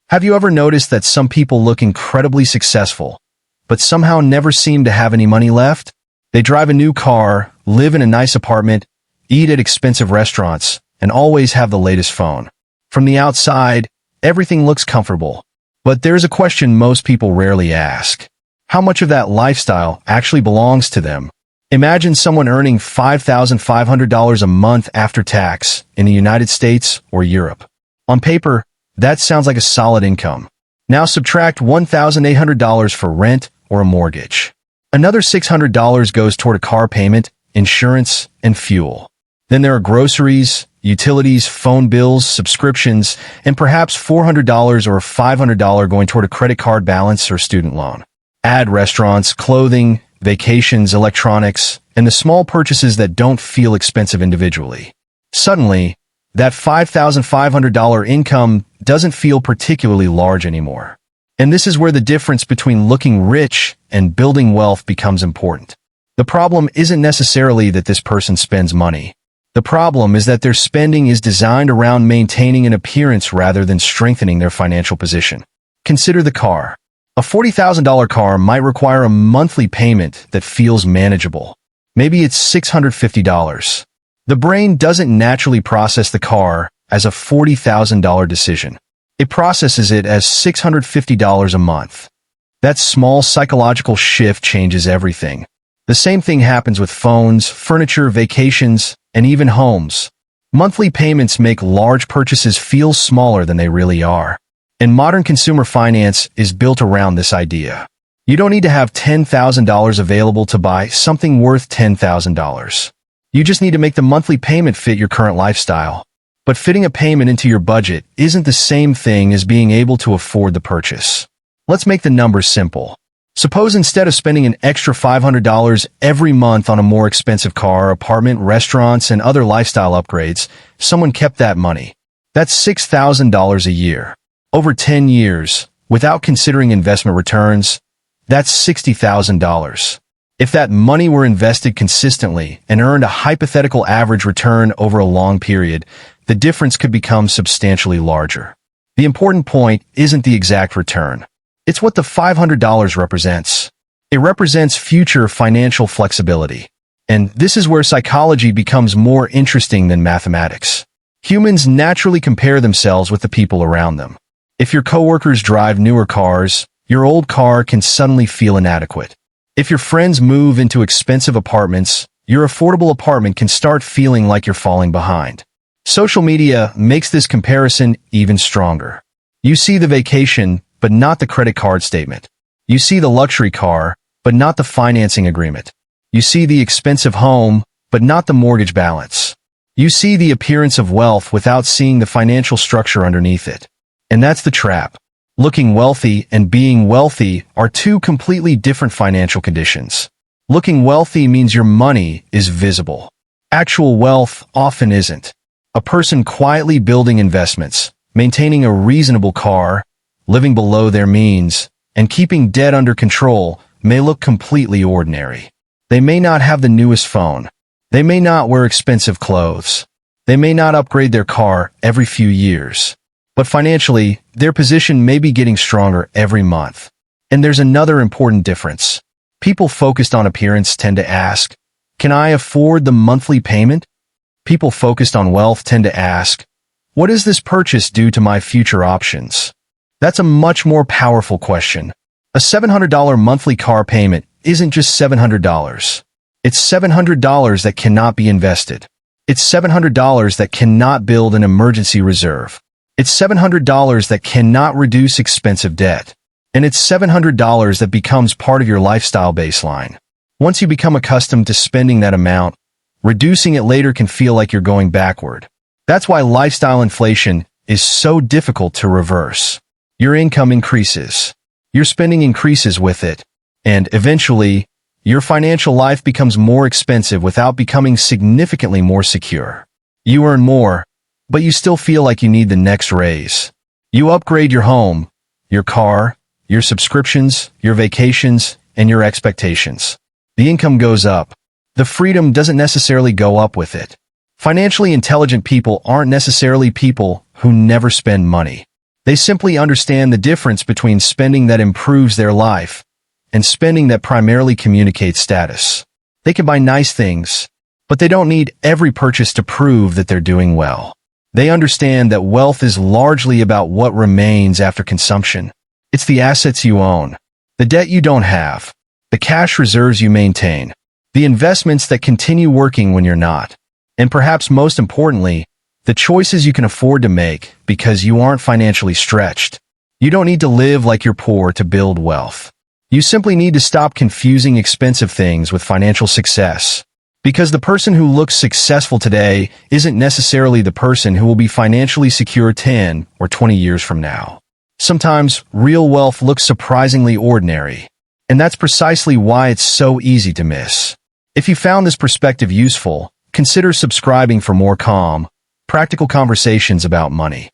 Have you ever noticed that some people look incredibly successful, but somehow never seem to have any money left? They drive a new car, live in a nice apartment, eat at expensive restaurants, and always have the latest phone. From the outside, everything looks comfortable. But there's a question most people rarely ask. How much of that lifestyle actually belongs to them? Imagine someone earning $5,500 a month after tax in the United States or Europe. On paper, that sounds like a solid income. Now subtract $1,800 for rent or a mortgage. Another $600 goes toward a car payment, insurance, and fuel. Then there are groceries, utilities, phone bills, subscriptions, and perhaps $400 or $500 going toward a credit card balance or student loan. Add restaurants, clothing, vacations, electronics, and the small purchases that don't feel expensive individually. Suddenly, that $5,500 income doesn't feel particularly large anymore. And this is where the difference between looking rich and building wealth becomes important. The problem isn't necessarily that this person spends money. The problem is that their spending is designed around maintaining an appearance rather than strengthening their financial position. Consider the car. A $40,000 car might require a monthly payment that feels manageable. Maybe it's $650. The brain doesn't naturally process the car as a $40,000 decision. It processes it as $650 a month. That small psychological shift changes everything. The same thing happens with phones, furniture, vacations, and even homes. Monthly payments make large purchases feel smaller than they really are. And modern consumer finance is built around this idea. You don't need to have $10,000 available to buy something worth $10,000. You just need to make the monthly payment fit your current lifestyle. But fitting a payment into your budget isn't the same thing as being able to afford the purchase. Let's make the numbers simple. Suppose instead of spending an extra $500 every month on a more expensive car, apartment, restaurants, and other lifestyle upgrades, someone kept that money. That's $6,000 a year. Over 10 years, without considering investment returns, that's $60,000. If that money were invested consistently and earned a hypothetical average return over a long period, the difference could become substantially larger. The important point isn't the exact return. It's what the $500 represents. It represents future financial flexibility. And this is where psychology becomes more interesting than mathematics. Humans naturally compare themselves with the people around them. If your coworkers drive newer cars, your old car can suddenly feel inadequate. If your friends move into expensive apartments, your affordable apartment can start feeling like you're falling behind. Social media makes this comparison even stronger. You see the vacation, but not the credit card statement. You see the luxury car, but not the financing agreement. You see the expensive home, but not the mortgage balance. You see the appearance of wealth without seeing the financial structure underneath it. And that's the trap. Looking wealthy and being wealthy are two completely different financial conditions. Looking wealthy means your money is visible. Actual wealth often isn't. A person quietly building investments, maintaining a reasonable car, living below their means, and keeping debt under control may look completely ordinary. They may not have the newest phone. They may not wear expensive clothes. They may not upgrade their car every few years. But financially, their position may be getting stronger every month. And there's another important difference. People focused on appearance tend to ask, can I afford the monthly payment? People focused on wealth tend to ask, what does this purchase do to my future options? That's a much more powerful question. A $700 monthly car payment isn't just $700. It's $700 that cannot be invested. It's $700 that cannot build an emergency reserve. It's $700 that cannot reduce expensive debt. And it's $700 that becomes part of your lifestyle baseline. Once you become accustomed to spending that amount, reducing it later can feel like you're going backward. That's why lifestyle inflation is so difficult to reverse. Your income increases. Your spending increases with it. And eventually, your financial life becomes more expensive without becoming significantly more secure. You earn more, but you still feel like you need the next raise. You upgrade your home, your car, your subscriptions, your vacations, and your expectations. The income goes up. The freedom doesn't necessarily go up with it. Financially intelligent people aren't necessarily people who never spend money. They simply understand the difference between spending that improves their life and spending that primarily communicates status. They can buy nice things, but they don't need every purchase to prove that they're doing well. They understand that wealth is largely about what remains after consumption. It's the assets you own, the debt you don't have, the cash reserves you maintain, the investments that continue working when you're not, and perhaps most importantly, the choices you can afford to make because you aren't financially stretched. You don't need to live like you're poor to build wealth. You simply need to stop confusing expensive things with financial success. Because the person who looks successful today isn't necessarily the person who will be financially secure 10 or 20 years from now. Sometimes real wealth looks surprisingly ordinary, and that's precisely why it's so easy to miss. If you found this perspective useful, consider subscribing for more calm, practical conversations about money.